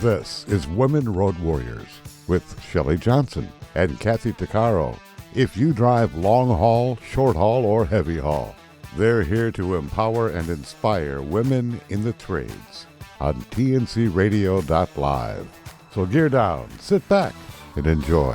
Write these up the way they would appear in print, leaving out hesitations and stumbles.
This is Women Road Warriors with Shelley Johnson and Kathy Tuccaro. If you drive long haul, short haul, or heavy haul, they're here to empower and inspire women in the trades on tncradio.live. So gear down, sit back, and enjoy.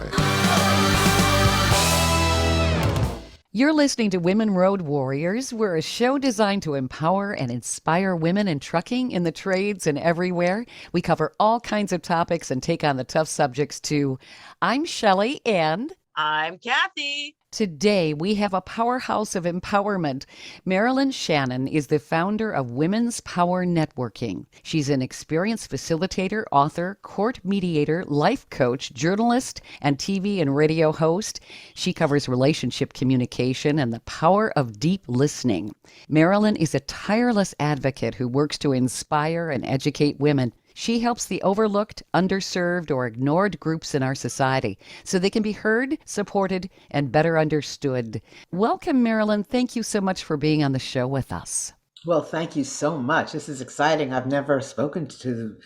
You're listening to Women Road Warriors. We're a show designed to empower and inspire women in trucking, in the trades, and everywhere. We cover all kinds of topics and take on the tough subjects too. I'm Shelley, and I'm Kathy. Today, we have a powerhouse of empowerment. Marilyn Shannon is the founder of Women's Power Networking. She's an experienced facilitator, author, court mediator, life coach, journalist, and TV and radio host. She covers relationship communication and the power of deep listening. Marilyn is a tireless advocate who works to inspire and educate women. She helps the overlooked, underserved, or ignored groups in our society so they can be heard, supported, and better understood. Welcome, Marilyn. Thank you so much for being on the show with us. Well, thank you so much. This is exciting. I've never spoken to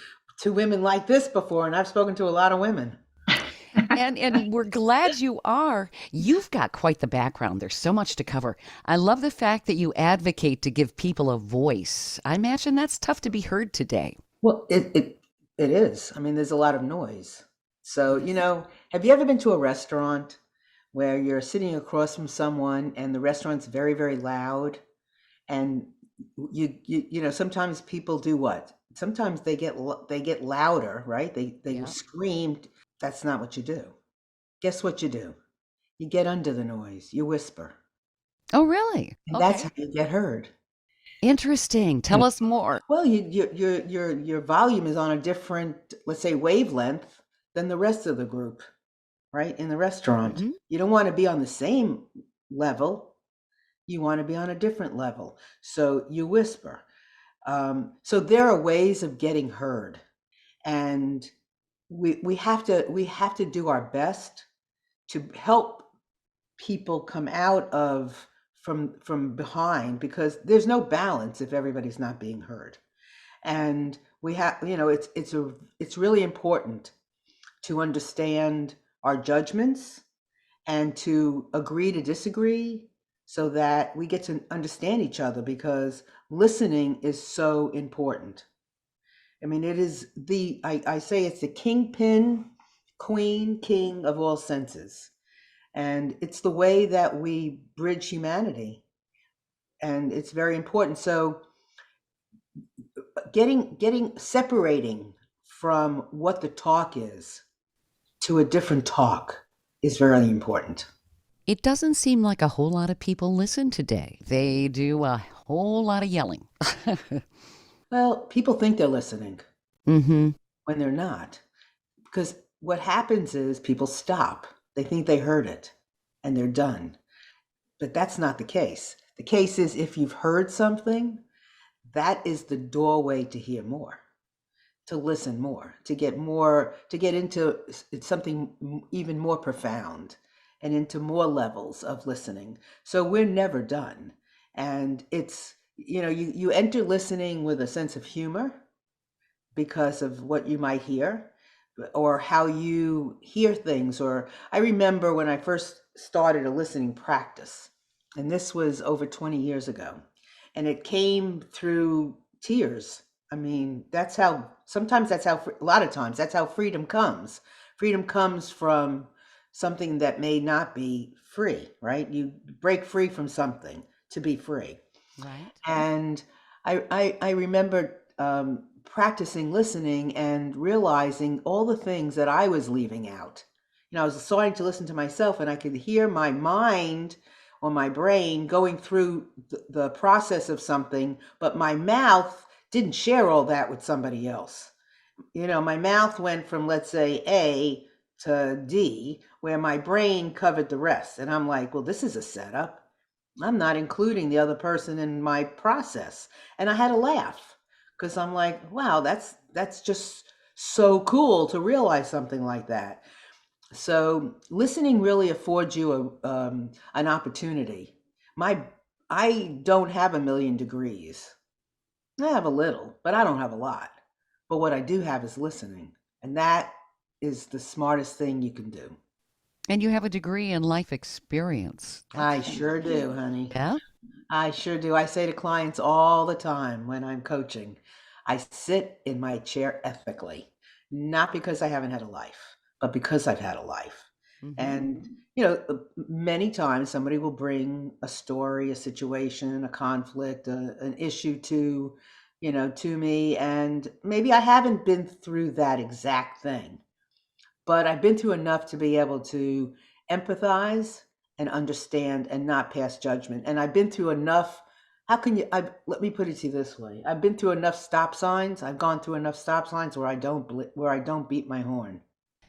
women like this before, and I've spoken to a lot of women. And we're glad you are. You've got quite the background. There's so much to cover. I love the fact that you advocate to give people a voice. I imagine that's tough to be heard today. Well, it is. I mean, there's a lot of noise. So, have you ever been to a restaurant where you're sitting across from someone and the restaurant's very, very loud? And sometimes people do what? Sometimes they get louder, right? They scream. That's not what you do. Guess what you do? You get under the noise. You whisper. Oh, really? And that's how you get heard. Interesting. Tell us more. Well, your volume is on a different, let's say, wavelength than the rest of the group, right? In the restaurant, mm-hmm. You don't want to be on the same level. You want to be on a different level. So you whisper. So there are ways of getting heard, and we have to do our best to help people come out of from behind, because there's no balance if everybody's not being heard. And we have, it's really important to understand our judgments and to agree to disagree so that we get to understand each other, because listening is so important. I mean, it is I say it's the kingpin, queen, king of all senses. And it's the way that we bridge humanity. And it's very important. So separating from what the talk is to a different talk is very important. It doesn't seem like a whole lot of people listen today. They do a whole lot of yelling. Well, people think they're listening when they're not. Because what happens is people stop. They think they heard it and they're done. But that's not the case. The case is, if you've heard something, that is the doorway to hear more, to listen more, to get into something even more profound and into more levels of listening. So we're never done. And it's, you enter listening with a sense of humor because of what you might hear, or how you hear things. Or I remember when I first started a listening practice, and this was over 20 years ago, and it came through tears. I mean, a lot of times that's how freedom comes. Freedom comes from something that may not be free, right? You break free from something to be free. Right. And I remember practicing listening and realizing all the things that I was leaving out. I was starting to listen to myself, and I could hear my mind or my brain going through the process of something, but my mouth didn't share all that with somebody else. My mouth went from, let's say, A to D, where my brain covered the rest. And I'm like, well, this is a setup. I'm not including the other person in my process. And I had to laugh, because I'm like, wow, that's just so cool to realize something like that. So listening really affords you an opportunity. I don't have 1 million degrees. I have a little, but I don't have a lot. But what I do have is listening. And that is the smartest thing you can do. And you have a degree in life experience. I sure do, honey. Yeah. I sure do. I say to clients all the time when I'm coaching, I sit in my chair ethically, not because I haven't had a life, but because I've had a life. And, many times somebody will bring a story, a situation, a conflict, an issue to me. And maybe I haven't been through that exact thing, but I've been through enough to be able to empathize and understand and not pass judgment. And I've been through enough. Let me put it to you this way. I've been through enough stop signs. I've gone through enough stop signs where I don't beat my horn.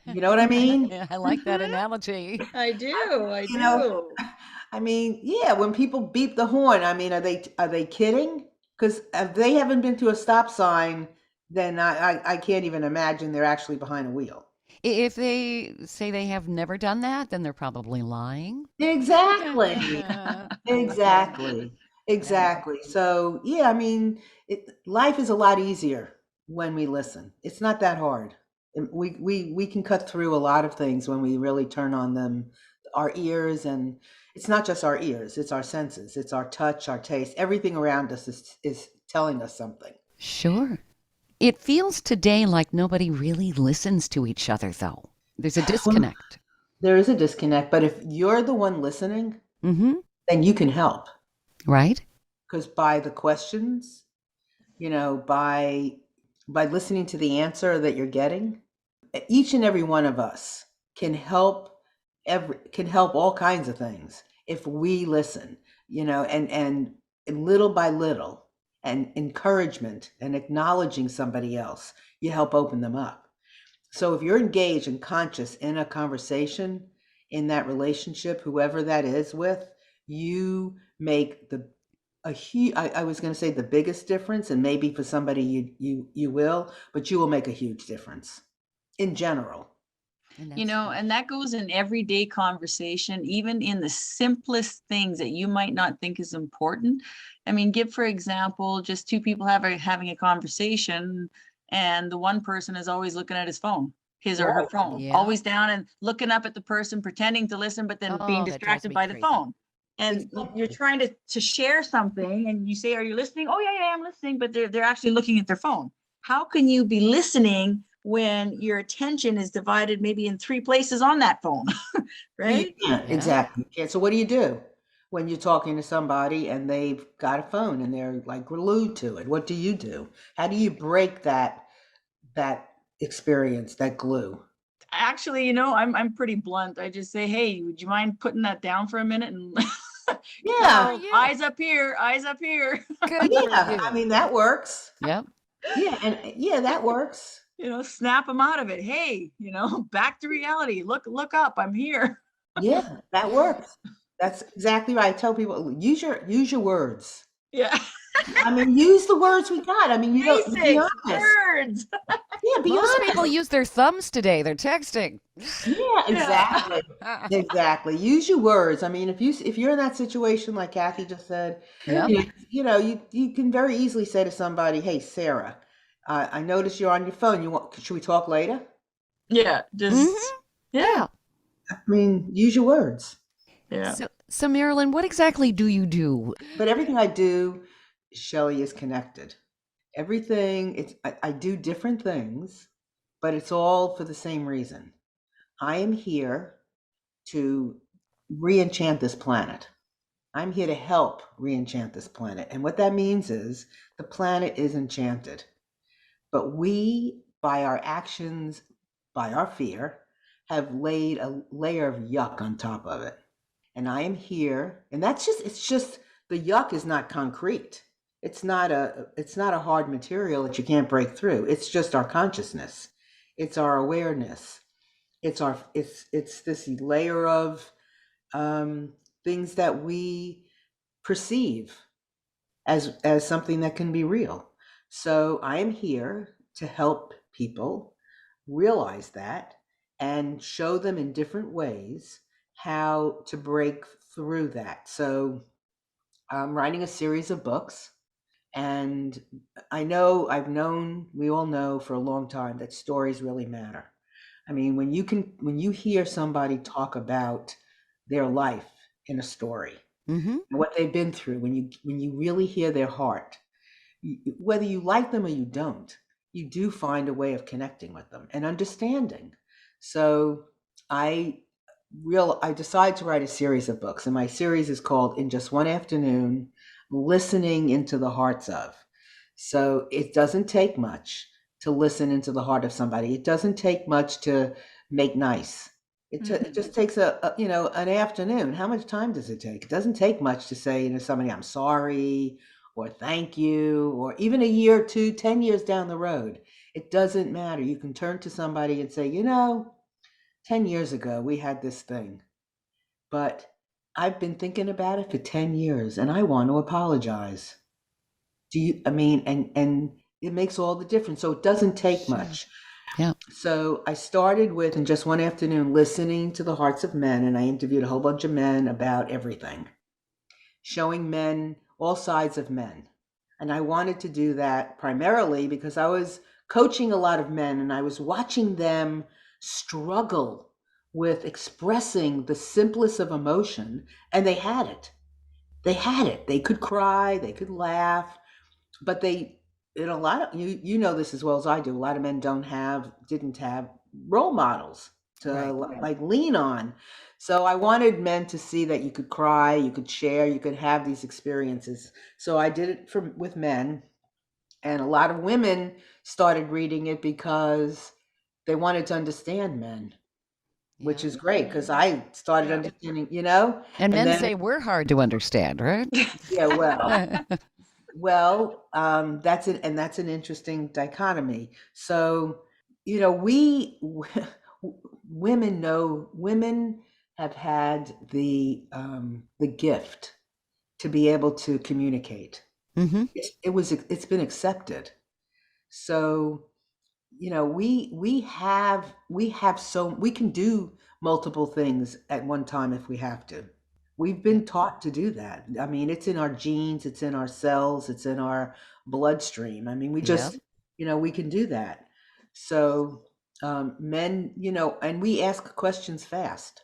You know what I mean? Yeah, I like that analogy. I do. I You know, do. I mean, yeah, when people beep the horn, I mean, are they kidding? Because if they haven't been through a stop sign, then I can't even imagine they're actually behind a wheel. If they say they have never done that, then they're probably lying. Exactly. I like that. Exactly. Exactly. So, yeah, I mean, life is a lot easier when we listen. It's not that hard. And we can cut through a lot of things when we really turn on them, our ears, and it's not just our ears, it's our senses, it's our touch, our taste. Everything around us is telling us something. Sure. It feels today like nobody really listens to each other, though. There's a Well, disconnect. there is a disconnect, but if you're the one listening, Mm-hmm. then you can help. Right? Because by the questions, by listening to the answer that you're getting, each and every one of us can help all kinds of things if we listen, and little by little, and encouragement and acknowledging somebody else, you help open them up. So if you're engaged and conscious in a conversation, in that relationship, whoever that is with, you make I was going to say the biggest difference, and maybe for somebody you will, but you will make a huge difference in general. And And that goes in everyday conversation, even in the simplest things that you might not think is important. I mean, give, for example, just two people having a conversation, and the one person is always looking at his phone, his or her Right. phone, Yeah. always down and looking up at the person, pretending to listen, but then being Oh, that drives distracted me by the crazy. phone. And Exactly. you're trying to share something, and you say, "Are you listening?" "Oh, yeah, I'm listening," but they're actually looking at their phone. How can you be listening when your attention is divided maybe in 3 places on that phone, You right? can't, Yeah. exactly. You can't. So what do you do when you're talking to somebody and they've got a phone and they're like glued to it? What do you do? How do you break that experience, that glue? Actually, I'm pretty blunt. I just say, "Hey, would you mind putting that down for a minute?" And Yeah, Carol, yeah. eyes up here, eyes up here. Good for yeah. I you. mean, that works. Yep. Yeah, and yeah, that works. Snap them out of it. Hey, back to reality. Look up. I'm here. Yeah, that works. That's exactly right. I tell people, use your words. Yeah. I mean, use the words we got. I mean, be Basics, honest. words. Yeah, be Most people honest. use their thumbs today. They're texting. Yeah, Yeah. exactly. Exactly. Use your words. I mean, if you're in that situation like Kathy just said, Yep. you can very easily say to somebody, "Hey, Sarah, I noticed you're on your phone. Should we talk later?" Yeah. Mhm. Just, yeah. Yeah. I mean, use your words. Yeah. So Marilyn, what exactly do you do? But everything I do, Shelley, is connected. Everything, I do different things, but it's all for the same reason. I am here to re-enchant this planet. I'm here to help re-enchant this planet. And what that means is the planet is enchanted. But we, by our actions, by our fear, have laid a layer of yuck on top of it. And I am here, and it's just the yuck is not concrete. It's not a hard material that you can't break through. It's just our consciousness. It's our awareness. It's this layer of things that we perceive as something that can be real. So I am here to help people realize that and show them in different ways how to break through that. So I'm writing a series of books, And we all know for a long time that stories really matter. I mean, when you hear somebody talk about their life in a story, Mm-hmm. and what they've been through, when you really hear their heart, whether you like them or you don't, you do find a way of connecting with them and understanding. So I I decided to write a series of books, and my series is called In Just One Afternoon, Listening into the Hearts of. So it doesn't take much to listen into the heart of somebody. It doesn't take much to make nice. It just takes an afternoon. How much time does it take? It doesn't take much to say to somebody, I'm sorry, or thank you, or even a year or two, 10 years down the road. It doesn't matter. You can turn to somebody and say, 10 years ago, we had this thing, but I've been thinking about it for 10 years and I want to apologize. I mean, and it makes all the difference. So it doesn't take much. Yeah. So I started with, in just one afternoon, listening to the hearts of men, and I interviewed a whole bunch of men about everything, showing men, all sides of men. And I wanted to do that primarily because I was coaching a lot of men and I was watching them struggle with expressing the simplest of emotion, and they had it. They had it. They could cry, they could laugh, but a lot of you know this as well as I do. A lot of men didn't have role models to Right. like lean on. So I wanted men to see that you could cry, you could share, you could have these experiences. So I did it with men, and a lot of women started reading it because they wanted to understand men, which Yeah. is great because I started Yeah. understanding, And and men then say we're hard to understand, right? yeah, that's an interesting dichotomy. So, we women have had the gift to be able to communicate. Mm-hmm. It's been accepted. So, we can do multiple things at one time if we have to. We've been taught to do that. I mean, it's in our genes, it's in our cells, it's in our bloodstream. I mean, we Yep. just, we can do that. So, men, and we ask questions fast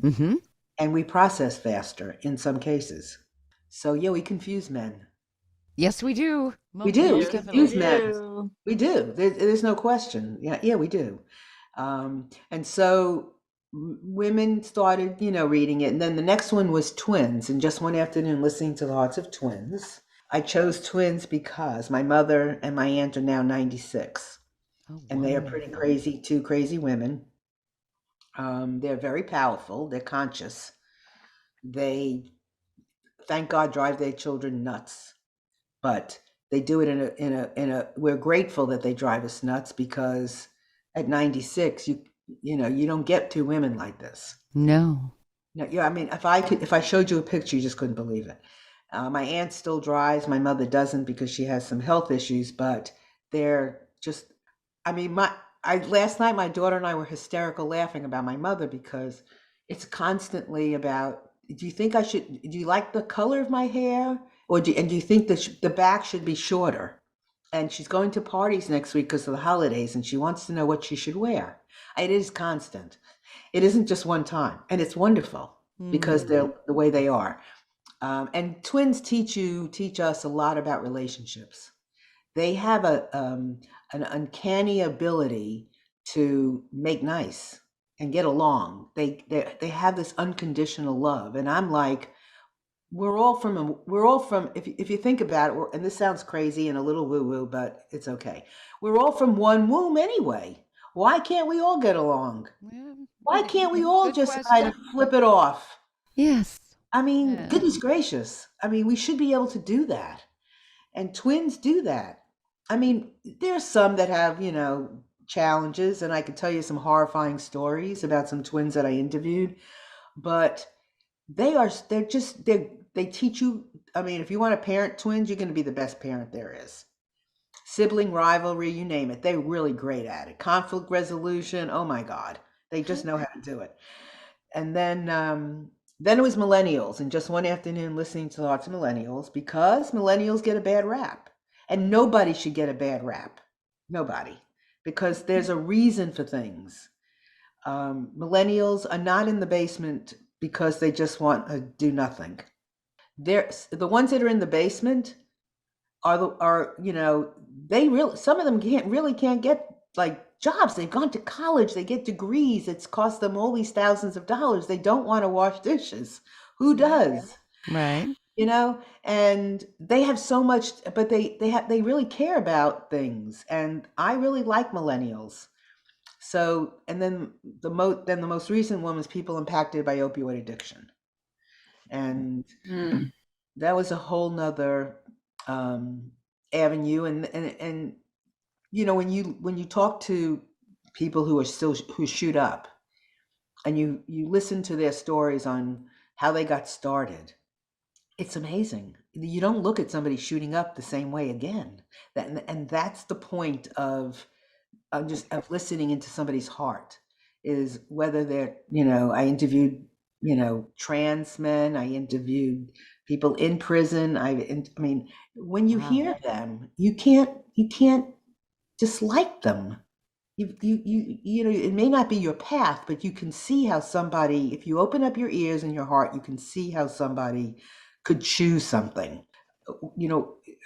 Mm-hmm. and we process faster in some cases. So, yeah, we confuse men. Yes, we do. We do. We Most Yes, we confuse definitely. men. do. We do. There's no question. Yeah, we do. And so women started, reading it. And then the next one was twins. And just one afternoon, listening to the hearts of twins. I chose twins because my mother and my aunt are now 96. Oh, And they are pretty wonderful. crazy, two crazy women. They're very powerful. They're conscious. They, thank God, drive their children nuts. But they do it we're grateful that they drive us nuts because at 96, you don't get two women like this. No. No, yeah, I mean, if I showed you a picture, you just couldn't believe it. My aunt still drives. My mother doesn't because she has some health issues, but they're just, I mean, last night, my daughter and I were hysterical laughing about my mother because it's constantly about, do you like the color of my hair? Do you think the back should be shorter? And she's going to parties next week because of the holidays and she wants to know what she should wear. It is constant. It isn't just one time, and it's wonderful because Mm. they're the way they are. And twins teach us a lot about relationships. They have an uncanny ability to make nice and get along. They have this unconditional love, and I'm like, we're all from, if you think about it, and this sounds crazy and a little woo woo, but it's okay. We're all from one womb anyway. Why can't we all get along? Yeah. Why can't we all Good just kind of question. flip it off? Yes. I mean, Yeah. goodness gracious. I mean, we should be able to do that. And twins do that. I mean, there's some that have, challenges, and I could tell you some horrifying stories about some twins that I interviewed, but they teach you. I mean, if you want to parent twins, you're going to be the best parent there is. Sibling rivalry, you name it. They're really great at it. Conflict resolution, oh my God. They just know how to do it. And then it was millennials, and just one afternoon listening to lots of millennials because millennials get a bad rap. And nobody should get a bad rap. Nobody. Because there's a reason for things. Millennials are not in the basement because they just want to do nothing. The ones that are in the basement are they really, some of them can't get like jobs. They've gone to college, they get degrees. It's cost them all these thousands of dollars. They don't want to wash dishes. Who does? Right. And they have so much, but they really care about things. And I really like millennials. So, and then the most recent one was people impacted by opioid addiction. And that was a whole nother avenue. And when you talk to people who shoot up, and you listen to their stories on how they got started, it's amazing. You don't look at somebody shooting up the same way again. And that's the point of listening into somebody's heart, is whether they're, I interviewed, trans men, I interviewed people in prison. When you hear them, you can't dislike them. It may not be your path, but you can see how somebody, if you open up your ears and your heart, you can see how somebody could choose something.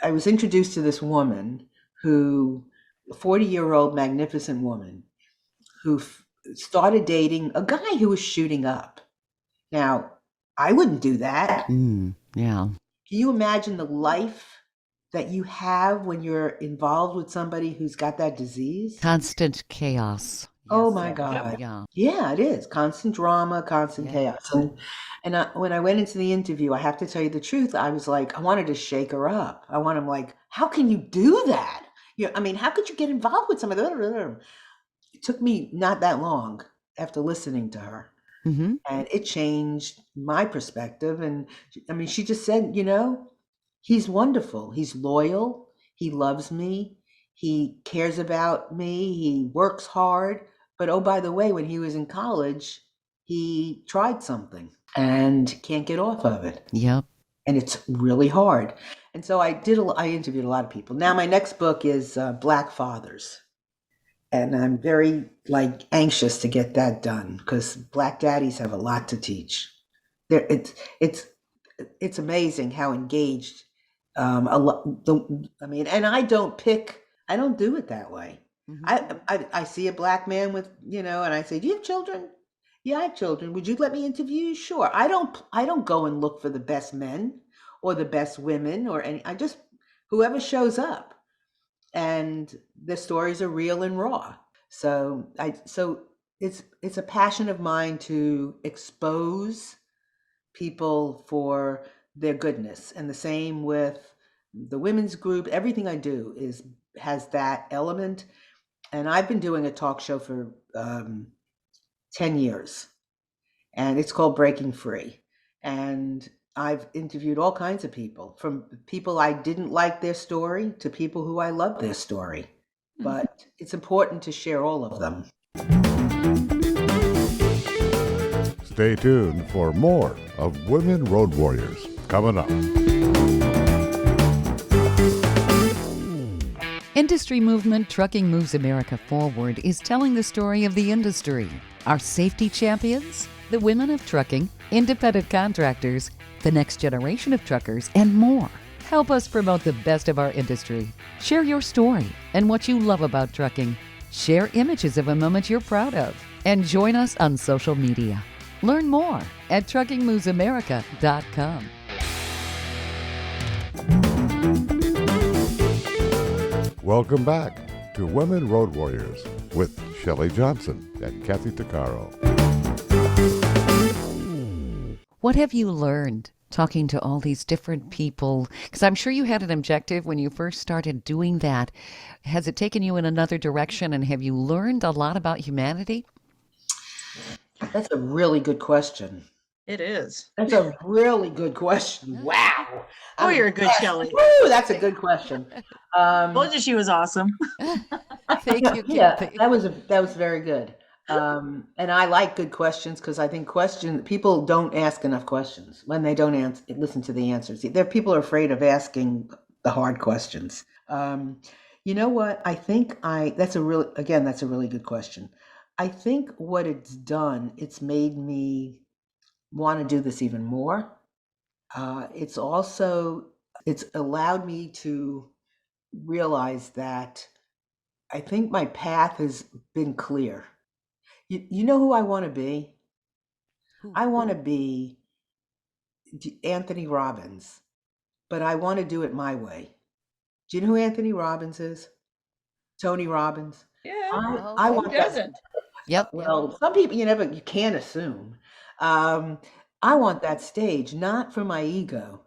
I was introduced to this woman who, a 40-year-old magnificent woman, who started dating a guy who was shooting up. Now, I wouldn't do that. Yeah. Can you imagine the life that you have when you're involved with somebody who's got that disease? Constant chaos. Oh my God. Yeah, it is. Constant drama, constant chaos. And when I went into the interview, I have to tell you the truth, I was like, I wanted to shake her up. I'm like, how can you do that? How could you get involved with somebody? It took me not that long after listening to her. Mm-hmm. And it changed my perspective. And she just said, he's wonderful. He's loyal. He loves me. He cares about me. He works hard. But oh, by the way, when he was in college, he tried something and can't get off of it. Yep. And it's really hard. And so I interviewed a lot of people. Now my next book is Black Fathers. And I'm very anxious to get that done, because Black daddies have a lot to teach. It's amazing how engaged and I don't do it that way. Mm-hmm. I see a Black man with, and I say, do you have children? Yeah, I have children. Would you let me interview you? Sure. I don't go and look for the best men or the best women or whoever shows up. And the stories are real and raw. So it's a passion of mine to expose people for their goodness. And the same with the women's group. Everything I do has that element. And I've been doing a talk show for 10 years, and it's called Breaking Free. And I've interviewed all kinds of people, from people I didn't like their story to people who I love their story. But it's important to share all of them. Stay tuned for more of Women Road Warriors coming up. Industry movement Trucking Moves America Forward is telling the story of the industry. Our safety champions, the women of trucking, independent contractors, the next generation of truckers, and more. Help us promote the best of our industry. Share your story and what you love about trucking. Share images of a moment you're proud of. And join us on social media. Learn more at truckingmovesamerica.com. Welcome back to Women Road Warriors with Shelley Johnson and Kathy Tuccaro. What have you learned talking to all these different people? Because I'm sure you had an objective when you first started doing that. Has it taken you in another direction, and have you learned a lot about humanity? That's a really good question. It is. That's a really good question. Wow. Oh, you're a good Shelley. Woo, that's a good question. Told you she was awesome. Thank you, Yeah, Kathy. that was very good. And I like good questions, because I think people don't ask enough questions when they don't listen to the answers. People are afraid of asking the hard questions. Um, you know what? I think that's a really, again, that's a really good question. I think what it's done, it's made me want to do this even more. It's also, it's allowed me to realize that I think my path has been clear. You know who I want to be? Who? I want to be Anthony Robbins, but I want to do it my way. Do you know who Anthony Robbins is? Tony Robbins. Yeah, I Okay. who want that. doesn't? Yep. Well, some people you can't assume. Um, I want that stage, not for my ego.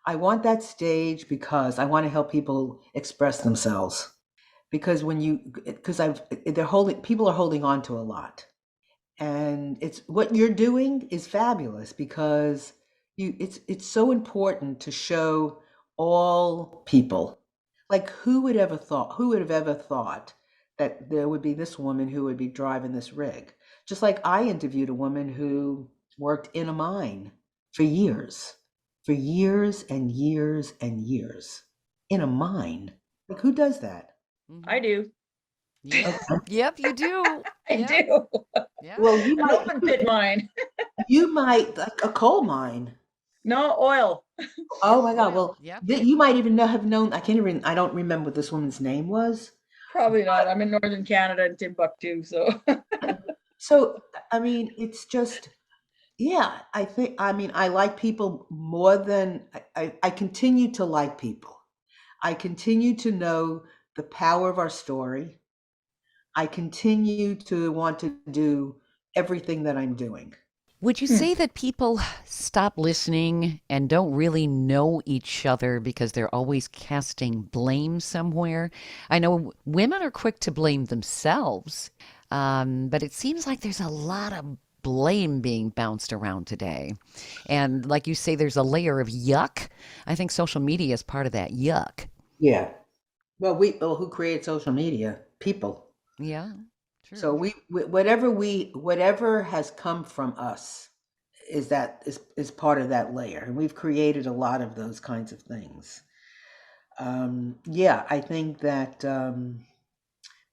I want that stage because I want to help people express themselves. Because because they're holding, people are holding on to a lot. And it's what you're doing is fabulous because it's so important to show all people. Like who would have ever thought that there would be this woman who would be driving this rig? Just like I interviewed a woman who worked in a mine for years and years and years in a mine. Like who does that? I do. Yep. Okay. Yep, you do. I Yep. do. Yeah. Well, An open pit mine. you might like a coal mine. No oil. Oh my God. Oil. Well, Yep. you might even have known. I don't remember what this woman's name was. Probably not. I'm in northern Canada in Timbuktu, so So, I mean, it's just, yeah, I mean, I like people more than I continue to like people. I continue to know the power of our story. I continue to want to do everything that I'm doing. Would you say that people stop listening and don't really know each other because they're always casting blame somewhere? I know women are quick to blame themselves, but it seems like there's a lot of blame being bounced around today. And like you say, there's a layer of yuck. I think social media is part of that yuck. Yeah. Well, who created social media? People. Yeah, So true. whatever has come from us is part of that layer, and we've created a lot of those kinds of things. Yeah, I think that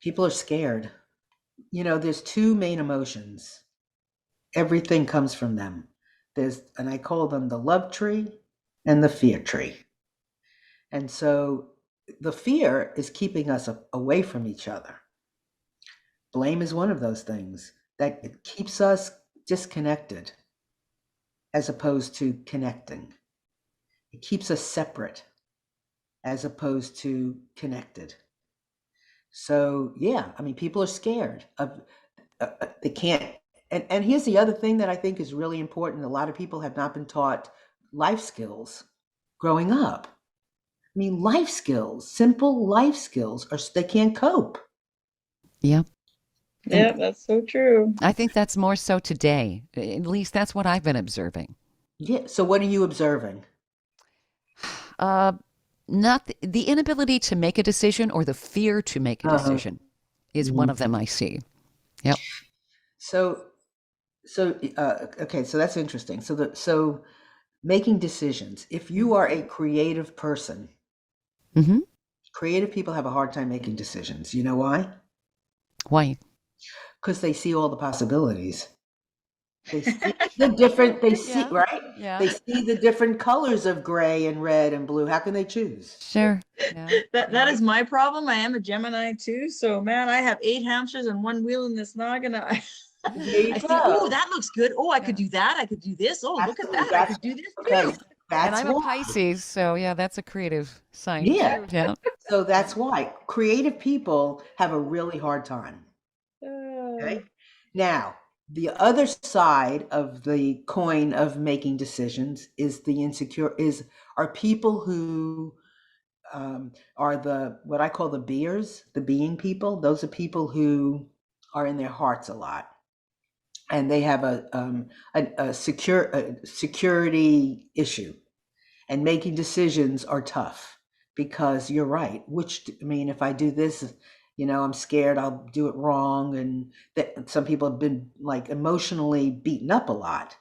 people are scared. You know, there's two main emotions. Everything comes from them. And I call them the love tree and the fear tree. And so the fear is keeping us away from each other. Blame is one of those things that it keeps us disconnected as opposed to connecting. It keeps us separate as opposed to connected. So, yeah, I mean, people are scared of, they can't. And here's the other thing that I think is really important. A lot of people have not been taught life skills growing up. I mean, life skills, simple life skills, they can't cope. Yeah. yeah, that's so true. I think that's more so today. At least that's what I've been observing. Yeah. So, what are you observing? Uh, Not the inability to make a decision or the fear to make a Uh-huh. decision is one of them I see. Yep. So, okay, so that's interesting. So making decisions. If you are a creative person, Mm-hmm. creative people have a hard time making decisions. You know why? Why? Because they see all the possibilities. They see the different. They see Yeah. right. Yeah. They see the different colors of gray and red and blue. How can they choose? Sure. Yeah. That is my problem. I am a Gemini too. So man, I have 8 hamsters and one wheel in this noggin. I There you see, oh, go. that looks good. Oh, I could Yeah. do that. I could do this. Oh, look at Absolutely. that. I could do this Okay. too. And That's I'm a why. Pisces, so yeah, that's a creative sign Yeah. too. Yeah. So that's why creative people have a really hard time. Okay. Now, the other side of the coin of making decisions is are people who are what I call the beers, the being people. Those are people who are in their hearts a lot, and they have a security issue, and making decisions are tough because you're right. I mean, if I do this, I'm scared I'll do it wrong, and that some people have been like emotionally beaten up a lot,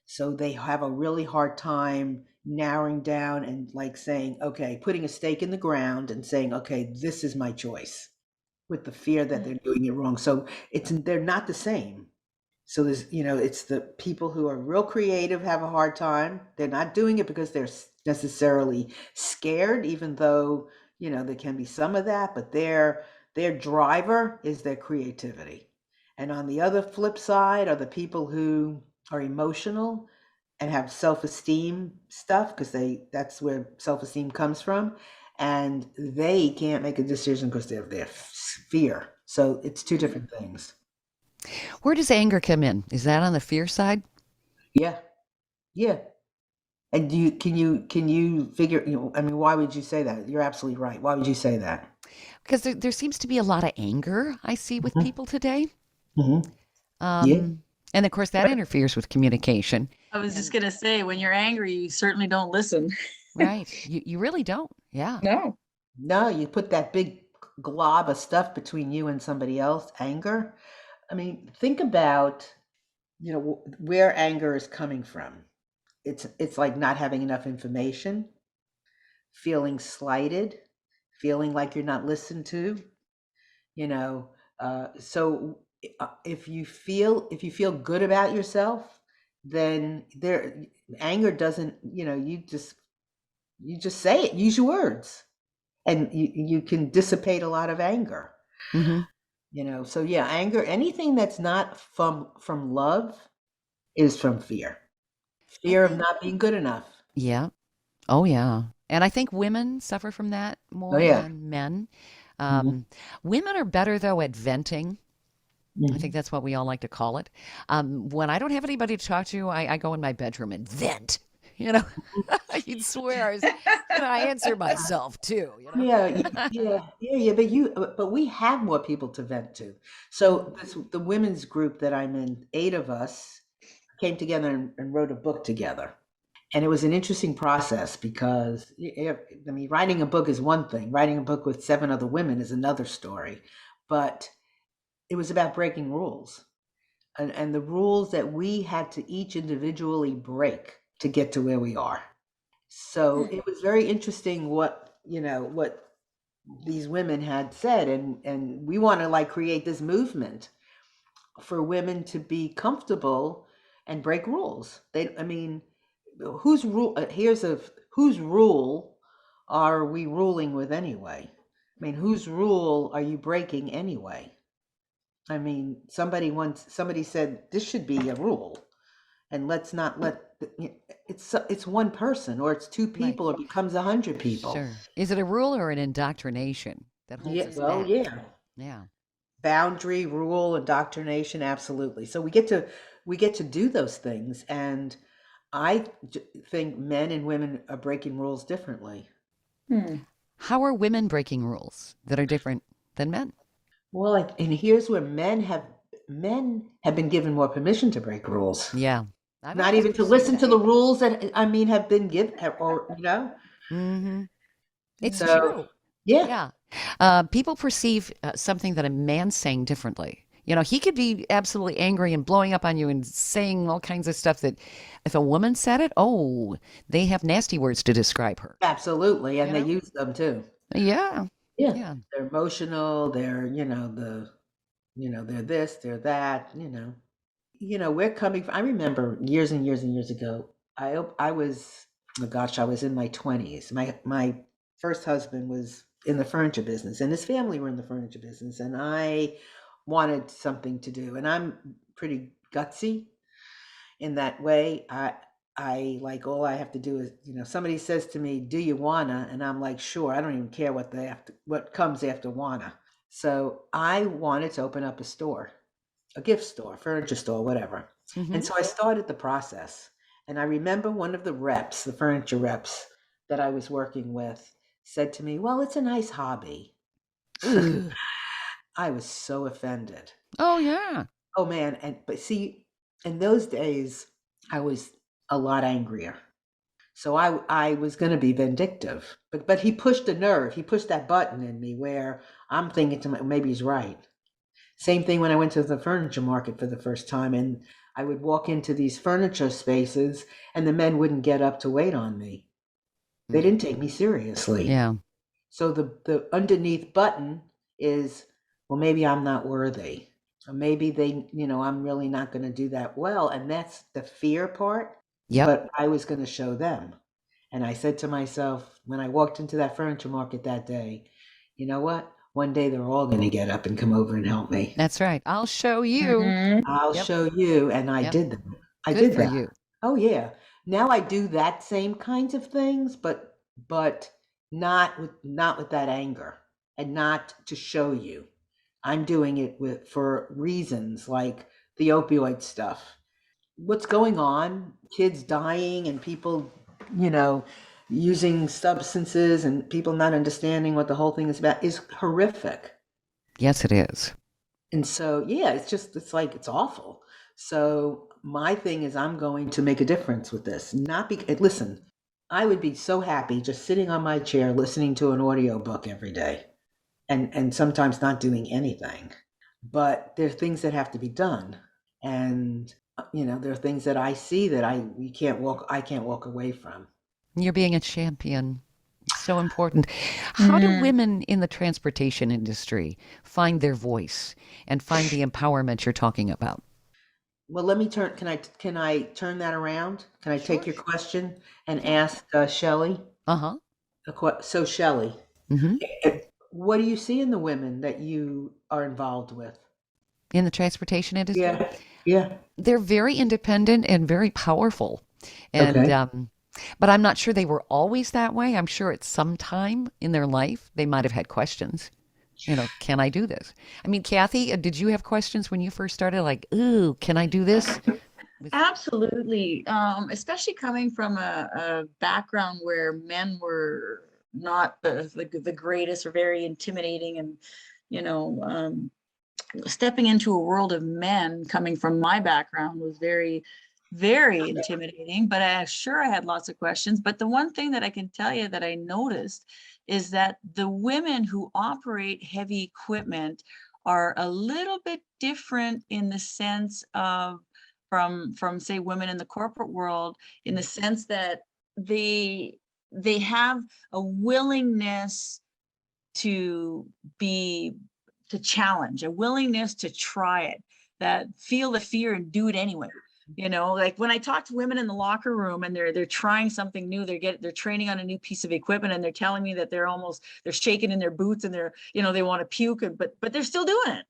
so they have a really hard time narrowing down and like saying, okay, putting a stake in the ground and saying, okay, this is my choice, with the fear that they're doing it wrong. So they're not the same. So there's, it's the people who are real creative have a hard time. They're not doing it because they're necessarily scared, even though, there can be some of that, but their driver is their creativity. And on the other flip side are the people who are emotional and have self-esteem stuff, because that's where self-esteem comes from, and they can't make a decision because they have their fear. So it's two different things. Where does anger come in? Is that on the fear side? Yeah. Yeah. And can you figure, I mean, why would you say that? You're absolutely right. Why would you say that? Because there seems to be a lot of anger I see with people today. Mm-hmm. Yeah. And of course, that interferes with communication. I was just going to say, when you're angry, you certainly don't listen. Right. You really don't. Yeah. No. No, you put that big glob of stuff between you and somebody else, anger. I mean, think about, where anger is coming from. It's like not having enough information, feeling slighted, feeling like you're not listened to, so if you feel good about yourself, then anger doesn't, you just say it, use your words, and you can dissipate a lot of anger. Mm-hmm. So yeah, anger, anything that's not from love is from fear of not being good enough. Yeah. Oh, yeah. And I think women suffer from that Oh more yeah. than men. Mhm. Women are better, though, at venting. I Mhm. think that's what we all like to call it. When I don't have anybody to talk to, I go in my bedroom and vent. You'd swear I answer myself too. Yeah. But we have more people to vent to. So the women's group that I'm in, 8 of us came together and wrote a book together. And it was an interesting process because, I mean, writing a book is one thing. Writing a book with 7 other women is another story. But it was about breaking rules, and the rules that we had to each individually break to get to where we are. So it was very interesting what these women had said, and we want to like create this movement for women to be comfortable and break rules. I mean, whose rule? Whose rule are we ruling with anyway? I mean, whose rule are you breaking anyway? I mean, somebody said this should be a rule, and let's not let it's one person, or it's 2 Right. people, or becomes 100 people. Sure. Is it a rule or an indoctrination that holds Yeah, us well, back? yeah. Yeah. Boundary, rule, indoctrination, absolutely. So we get to do those things, and I think men and women are breaking rules differently. How are women breaking rules that are different than men? Well, and here's where men have been given more permission to break rules. Yeah. I've Not always even to perceived listen to that. the rules that, I mean, have been given, or Mm-hmm. It's So true. yeah, Yeah. People perceive something that a man's saying differently. He could be absolutely angry and blowing up on you and saying all kinds of stuff that if a woman said it, oh, they have nasty words to describe her. absolutely, and You they know? use them too. Yeah. Yeah, Yeah. they're emotional. They're they're this, they're that. We're coming. I remember years and years and years ago. I was, oh gosh, I was in my 20s. My first husband was in the furniture business, and his family were in the furniture business, and I wanted something to do, and I'm pretty gutsy in that way. I like, all I have to do is, somebody says to me, "Do you wanna?" And I'm like, "Sure." I don't even care what comes after wanna. So I wanted to open up a store, a gift store, furniture store, whatever. Mm-hmm. And so I started the process. And I remember one of the reps, the furniture reps that I was working with, said to me, "Well, it's a nice hobby." I was so offended. Oh, yeah. Oh man, but see, in those days, I was a lot angrier. So I was going to be vindictive. But he pushed a nerve. He pushed that button in me where I'm thinking to maybe he's right. Same thing when I went to the furniture market for the first time, and I would walk into these furniture spaces and the men wouldn't get up to wait on me. They didn't take me seriously. Yeah. So the underneath button is, well, maybe I'm not worthy. Or maybe they, I'm really not going to do that well. And that's the fear part. Yep. But I was going to show them. And I said to myself, when I walked into that furniture market that day, you know what? One day they're all going to get up and come over and help me. That's right. I'll show you. Mhm. I'll Yep. show you. And I Yep. did that. I Good did for that. you. Oh yeah. Now I do that same kinds of things, but not with that anger and not to show you. I'm doing it for reasons like the opioid stuff. What's going on? Kids dying and people, using substances and people not understanding what the whole thing is about is horrific. Yes, it is. And so, yeah, it's awful. So my thing is I'm going to make a difference with this. Not because, listen, I would be so happy just sitting on my chair listening to an audiobook every day and sometimes not doing anything. But there are things that have to be done. And there are things that I see that I can't walk away from. You're being a champion. So important. How do women in the transportation industry find their voice and find the empowerment you're talking about? Well, let me turn. Can I turn that around? Can I take your question and ask Shelley? Uh-huh. So Shelley, Mm-hmm. what do you see in the women that you are involved with? In the transportation industry? Yeah. They're very independent and very powerful. And Okay. but I'm not sure they were always that way. I'm sure at some time in their life they might have had questions. Can I do this? I mean, Kathy, did you have questions when you first started? Like, ooh, can I do this? Absolutely. Especially coming from a background where men were not the greatest or very intimidating, and stepping into a world of men coming from my background was very, very intimidating. But I had lots of questions. But the one thing that I can tell you that I noticed is that the women who operate heavy equipment are a little bit different in the sense of from say women in the corporate world, in the sense that they have a willingness to challenge, a willingness to try it, that feel the fear and do it anyway. Like when I talk to women in the locker room and they're trying something new, they're training on a new piece of equipment and they're telling me that they're shaking in their boots and they want to puke, but they're still doing it.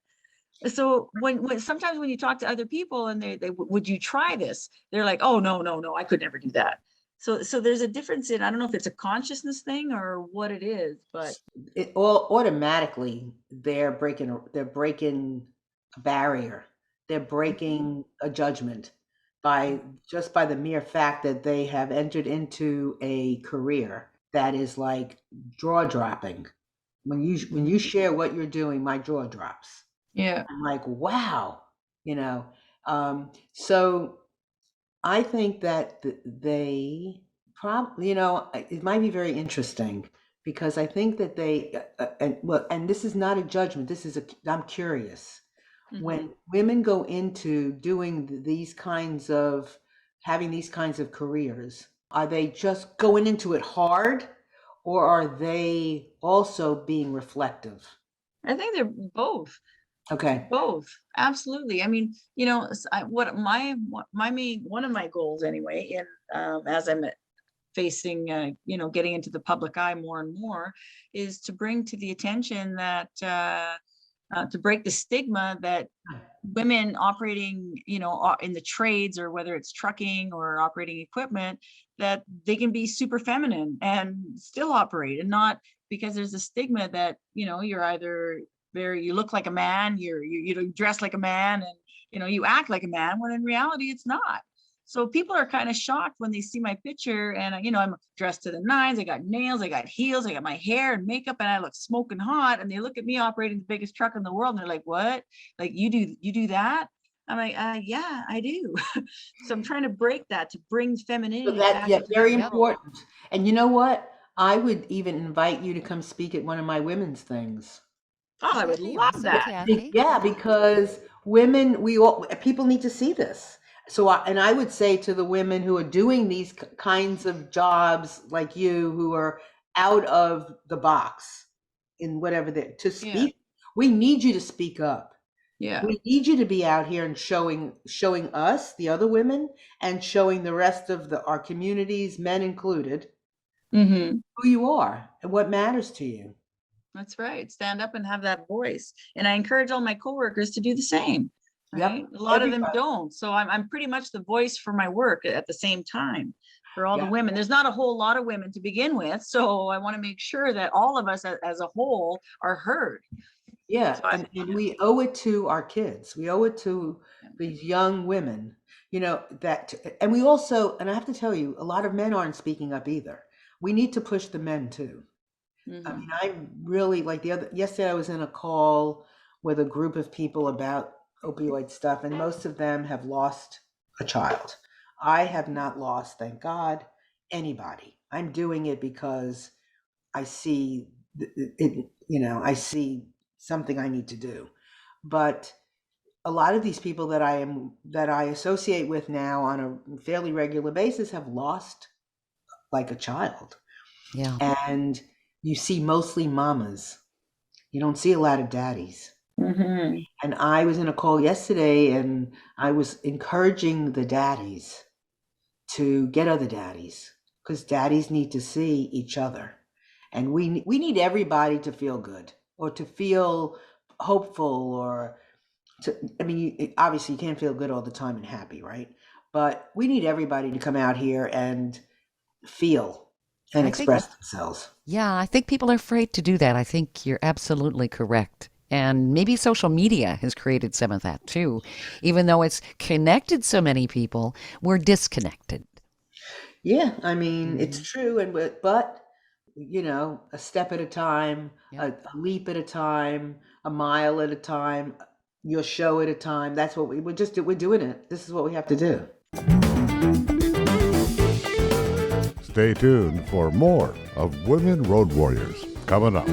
So when sometimes when you talk to other people and they would you try this? They're like, oh no, I could never do that. So there's a difference in, I don't know if it's a consciousness thing or what it is, but It all automatically they're breaking a barrier. They're breaking a judgment by the mere fact that they have entered into a career that is like jaw dropping. When you share what you're doing, my jaw drops. yeah. I'm like, wow, you know. So I think that they probably, it might be very interesting because I think that and this is not a judgment. I'm curious. When women go into doing these kinds of, having these kinds of careers, are they just going into it hard or are they also being reflective? I think they're both. Okay. Both, absolutely. I mean, what my main, one of my goals anyway, in as I'm facing, getting into the public eye more and more, is to bring to the attention that to break the stigma that women operating, in the trades, or whether it's trucking or operating equipment, that they can be super feminine and still operate, and not because there's a stigma that, you're either you look like a man, you dress like a man, and you act like a man, when in reality it's not. So people are kind of shocked when they see my picture, and I'm dressed to the nines. I got nails, I got heels, I got my hair and makeup, and I look smoking hot. And they look at me operating the biggest truck in the world, and they're like, "What? Like you do that?" I'm like, "Yeah, I do." So I'm trying to break that, to bring So femininity that, back yeah, into the very world. important. And you know what? I would even invite you to come speak at one of my women's things. Oh, I would Kathy, love awesome, that. Kathy. Yeah, because women, people need to see this. So, and I would say to the women who are doing these kinds of jobs like you, who are out of the box in whatever to Yeah. speak, we need you to speak up. Yeah. We need you to be out here and showing us, the other women, and showing the rest of our communities, men included, Mm-hmm. who you are and what matters to you. That's right. Stand up and have that voice. And I encourage all my coworkers to do the same. Right. Yep. A lot of them Everybody. don't. So I'm pretty much the voice for my work at the same time for all the Yeah. women. There's not a whole lot of women to begin with. So I want to make sure that all of us as a whole are heard. Yeah, So and we owe it to our kids. We owe it to these young women, and we also, and I have to tell you, a lot of men aren't speaking up either. We need to push the men too. I mean, I really like yesterday I was in a call with a group of people about opioid stuff, and most of them have lost a child. I have not lost, thank God, anybody. I'm doing it because I see it, I see something I need to do. But a lot of these people that I associate with now on a fairly regular basis have lost like a child. Yeah. And you see mostly mamas. You don't see a lot of daddies. Mm-hmm. And I was in a call yesterday and I was encouraging the daddies to get other daddies because daddies need to see each other. And we need everybody to feel good or to feel hopeful obviously you can't feel good all the time and happy, right? But we need everybody to come out here and feel and express themselves. Yeah, I think people are afraid to do that. I think you're absolutely correct. And maybe social media has created some of that too. Even though it's connected so many people, we're disconnected. Yeah, I mean, it's true, but a step at a time, Yep. a leap at a time, a mile at a time, your show at a time. That's what we're doing it. This is what we have to do. Stay tuned for more of Women Road Warriors coming up.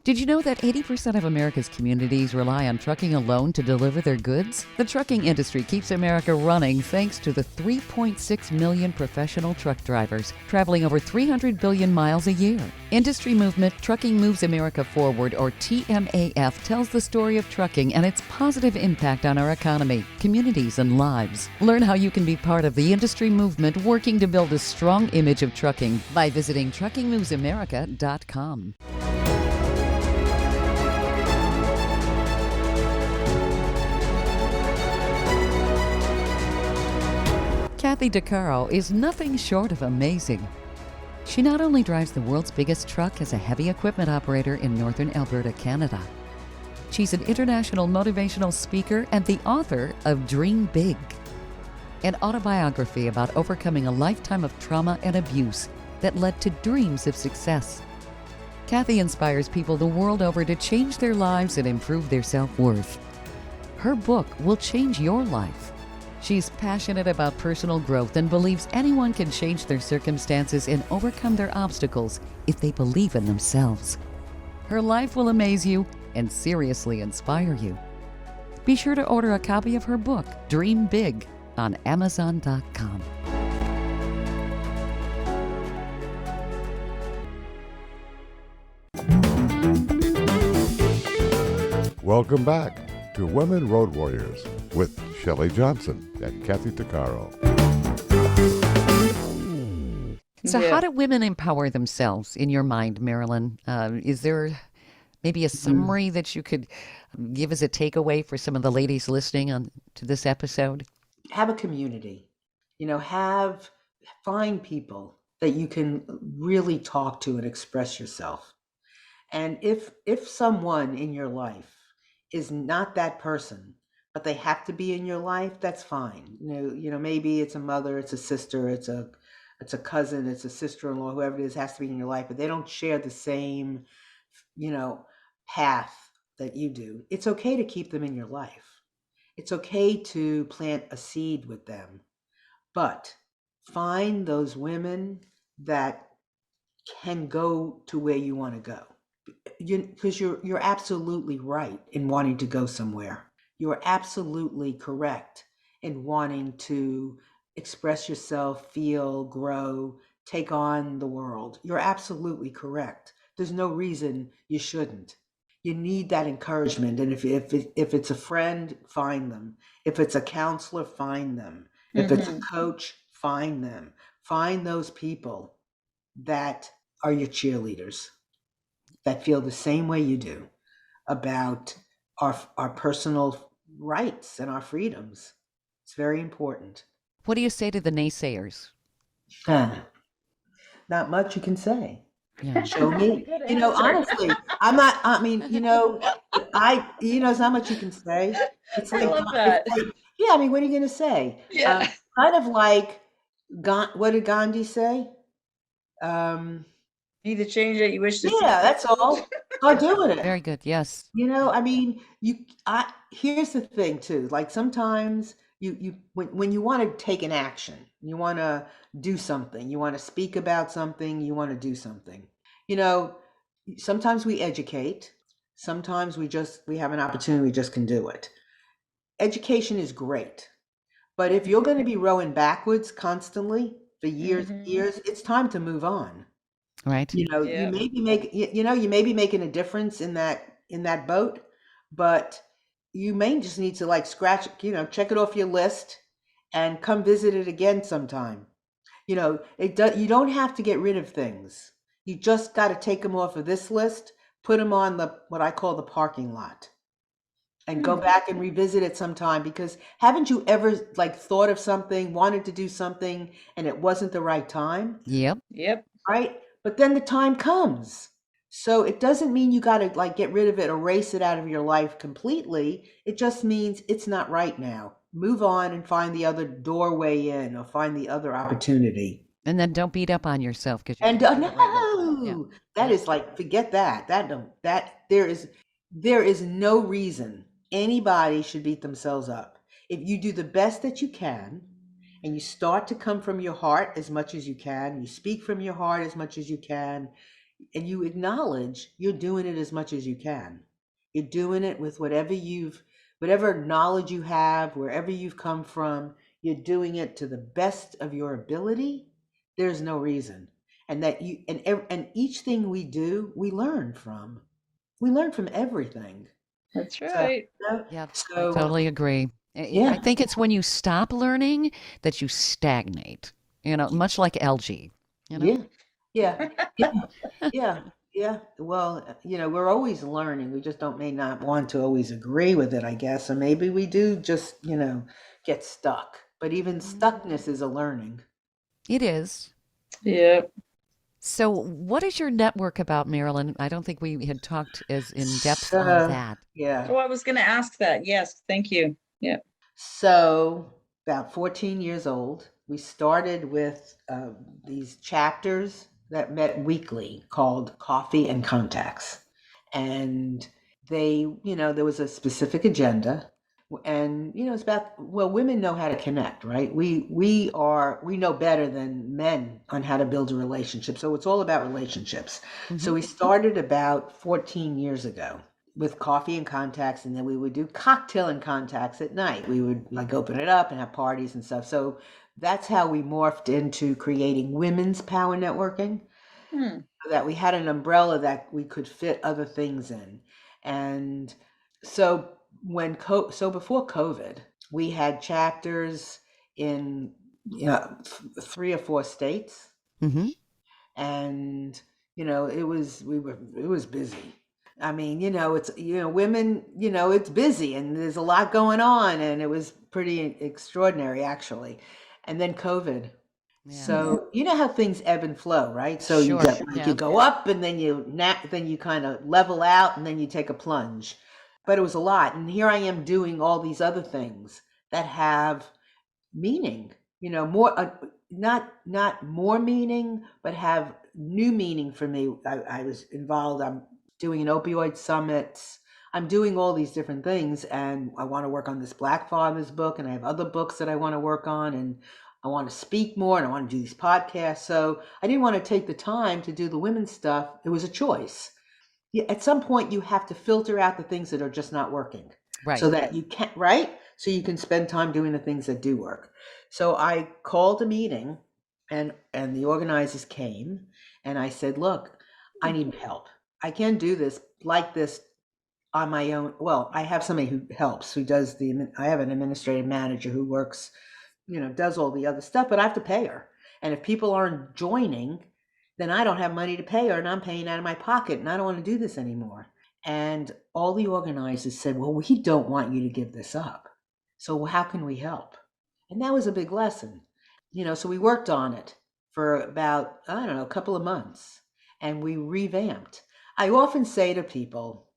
Did you know that 80% of America's communities rely on trucking alone to deliver their goods? The trucking industry keeps America running thanks to the 3.6 million professional truck drivers traveling over 300 billion miles a year. Industry movement Trucking Moves America Forward, or TMAF, tells the story of trucking and its positive impact on our economy, communities, and lives. Learn how you can be part of the industry movement working to build a strong image of trucking by visiting truckingmovesamerica.com. Kathy Tuccaro is nothing short of amazing. She not only drives the world's biggest truck as a heavy equipment operator in northern Alberta, Canada. She's an international motivational speaker and the author of Dream Big, an autobiography about overcoming a lifetime of trauma and abuse that led to dreams of success. Kathy inspires people the world over to change their lives and improve their self-worth. Her book will change your life. She's passionate about personal growth and believes anyone can change their circumstances and overcome their obstacles if they believe in themselves. Her life will amaze you and seriously inspire you. Be sure to order a copy of her book, Dream Big, on Amazon.com. Welcome back to Women Road Warriors with Shelley Johnson and Kathy Tuccaro. So how do women empower themselves in your mind, Marilyn? Is there maybe a summary that you could give as a takeaway for some of the ladies listening on to this episode? Have a community, find people that you can really talk to and express yourself. And if someone in your life is not that person, but they have to be in your life, that's fine. Maybe it's a mother, it's a sister, it's a cousin, it's a sister-in-law, whoever it is has to be in your life, but they don't share the same, path that you do. It's okay to keep them in your life. It's okay to plant a seed with them, but find those women that can go to where you want to go. Because you're absolutely right in wanting to go somewhere. You're absolutely correct in wanting to express yourself, feel, grow, take on the world. You're absolutely correct. There's no reason you shouldn't. You need that encouragement. And if it's a friend, find them. If it's a counselor, find them. If it's a coach, find them. Find those people that are your cheerleaders, that feel the same way you do about our personal rights and our freedoms. It's very important. What do you say to the naysayers? Not much you can say. Yeah. Show me. Good You know, answer. honestly, there's not much you can say. It's I like, love that. yeah, I mean, what are you going to say? Yeah. Kind of like, what did Gandhi say? Be the change that you wish to see. Yeah, that's all. Start doing it. Very good. Yes. I mean, here's the thing too. Like sometimes when you want to take an action, you want to do something, you want to speak about something, you want to do something. Sometimes we educate, sometimes we have an opportunity, we just can do it. Education is great. But if you're going to be rowing backwards constantly for years and years, it's time to move on. Right. You may be making a difference in that boat, but you may just need to like scratch, check it off your list and come visit it again sometime. You don't have to get rid of things. You just got to take them off of this list, put them on what I call the parking lot, and go back and revisit it sometime. Because haven't you ever like thought of something, wanted to do something, and it wasn't the right time? Yep. Right? But then the time comes. So it doesn't mean you got to like get rid of it, erase it out of your life completely. It just means it's not right now. Move on and find the other doorway in, or find the other opportunity. And then don't beat up on yourself because that is like, forget that. There is no reason anybody should beat themselves up. If you do the best that you can, and you start to come from your heart as much as you can, you speak from your heart as much as you can, and you acknowledge you're doing it as much as you can. You're doing it with whatever knowledge you have, wherever you've come from, you're doing it to the best of your ability. There's no reason. And that and each thing we do, we learn from. We learn from everything. That's right. Yeah, So, I totally agree. Yeah. I think it's when you stop learning that you stagnate, much like algae. Yeah. Well, we're always learning. We just may not want to always agree with it, I guess. Or maybe we do just, get stuck. But even stuckness is a learning. It is. Yeah. So what is your network about, Marilyn? I don't think we had talked as in depth on that. Yeah. Oh, I was going to ask that. Yes. Thank you. Yeah. So about 14 years old, we started with these chapters that met weekly called Coffee and Contacts. And they, there was a specific agenda. And, it's about, women know how to connect, right? We know better than men on how to build a relationship. So it's all about relationships. Mm-hmm. So we started about 14 years ago with Coffee and Contacts, and then we would do Cocktail and Contacts at night. We would like open it up and have parties and stuff. So that's how we morphed into creating women's power networking, so that we had an umbrella that we could fit other things in. And so before COVID, we had chapters in 3 or 4 states, and it was busy. I mean, it's women, it's busy and there's a lot going on, and it was pretty extraordinary actually. And then COVID. Yeah. So you know how things ebb and flow, right? So sure. You go up, and then you kind of level out, and then you take a plunge. But it was a lot. And here I am doing all these other things that have meaning, more, not more meaning, but have new meaning for me. I was involved. I'm doing an opioid summit. I'm doing all these different things, and I want to work on this Black Fathers book, and I have other books that I want to work on. And I want to speak more and I want to do these podcasts. So I didn't want to take the time to do the women's stuff. It was a choice. At some point, you have to filter out the things that are just not working. Right. So that you can't, right? So you can spend time doing the things that do work. So I called a meeting and the organizers came and I said, look, I need help. I can't do this like this on my own. Well, I have somebody who helps, I have an administrative manager who works, does all the other stuff, but I have to pay her. And if people aren't joining, then I don't have money to pay her and I'm paying out of my pocket and I don't want to do this anymore. And all the organizers said, well, we don't want you to give this up. So how can we help? And that was a big lesson. So we worked on it for about, I don't know, a couple of months and we revamped. I often say to people,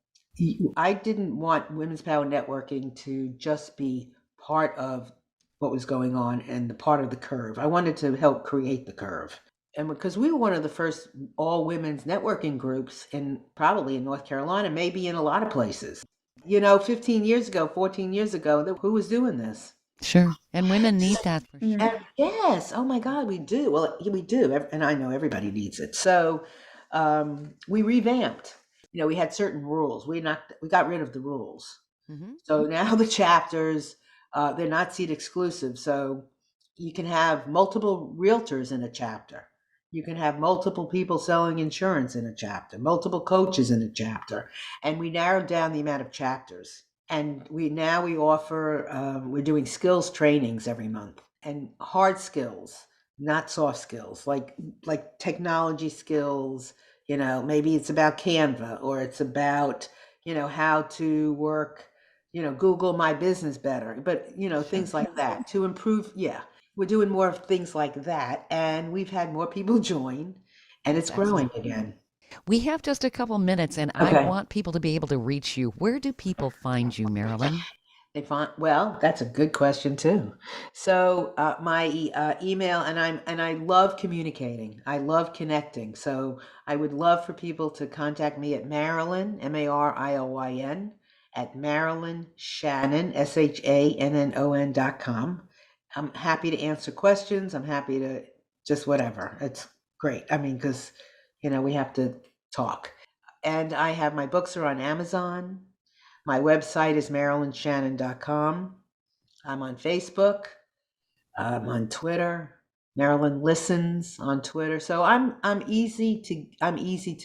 I didn't want Women's Power Networking to just be part of what was going on and the part of the curve. I wanted to help create the curve. And because we were one of the first all women's networking groups probably in North Carolina, maybe in a lot of places. 15 years ago, 14 years ago, who was doing this? Sure. And women need that for sure. And yes. Oh my God, we do. Well, we do. And I know everybody needs it. So we revamped. We had certain rules. We got rid of the rules. Mm-hmm. So now the chapters, they're not seat exclusive. So you can have multiple realtors in a chapter. You can have multiple people selling insurance in a chapter, multiple coaches in a chapter. And we narrowed down the amount of chapters. And we offer, we're doing skills trainings every month and hard skills, not soft skills, like technology skills. Maybe it's about Canva or it's about, how to work, Google My Business better, but, things like that to improve. Yeah. We're doing more of things like that, and we've had more people join, and it's growing again. We have just a couple minutes, and okay. I want people to be able to reach you. Where do people find you, Marilyn? Well, that's a good question too. So my email, and I love communicating. I love connecting. So I would love for people to contact me at Marilyn, MARILYN, at Marilyn Shannon, SHANNON.com. I'm happy to answer questions. I'm happy to just whatever. It's great. I mean, because, we have to talk. And I have my books are on Amazon. My website is MarilynShannon.com. I'm on Facebook. I'm on Twitter. Marilyn Listens on Twitter. So I'm easy to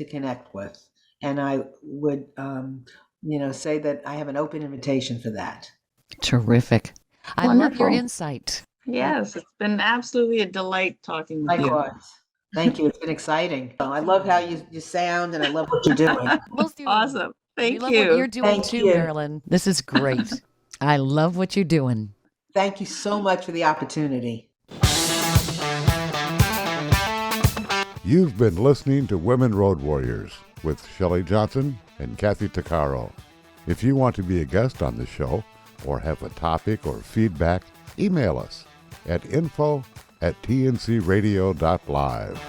connect with. And I would, say that I have an open invitation for that. Terrific. I Wonderful. love your insight. Yes, it's been absolutely a delight talking with you. Likewise. Thank you. It's been exciting. I love how you sound and I love what you're doing. Awesome. Thank you. We love what you're doing too, Marilyn. This is great. I love what you're doing. Thank you so much for the opportunity. You've been listening to Women Road Warriors with Shelley Johnson and Kathy Tuccaro. If you want to be a guest on the show or have a topic or feedback, email us at info@tncradio.live.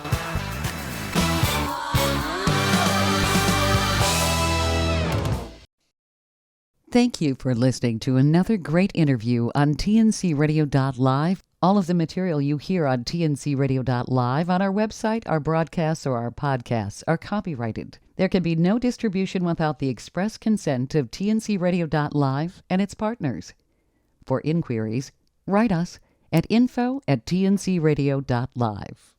Thank you for listening to another great interview on tncradio.live. All of the material you hear on tncradio.live on our website, our broadcasts, or our podcasts are copyrighted. There can be no distribution without the express consent of tncradio.live and its partners. For inquiries, write us at info@tncradio.live.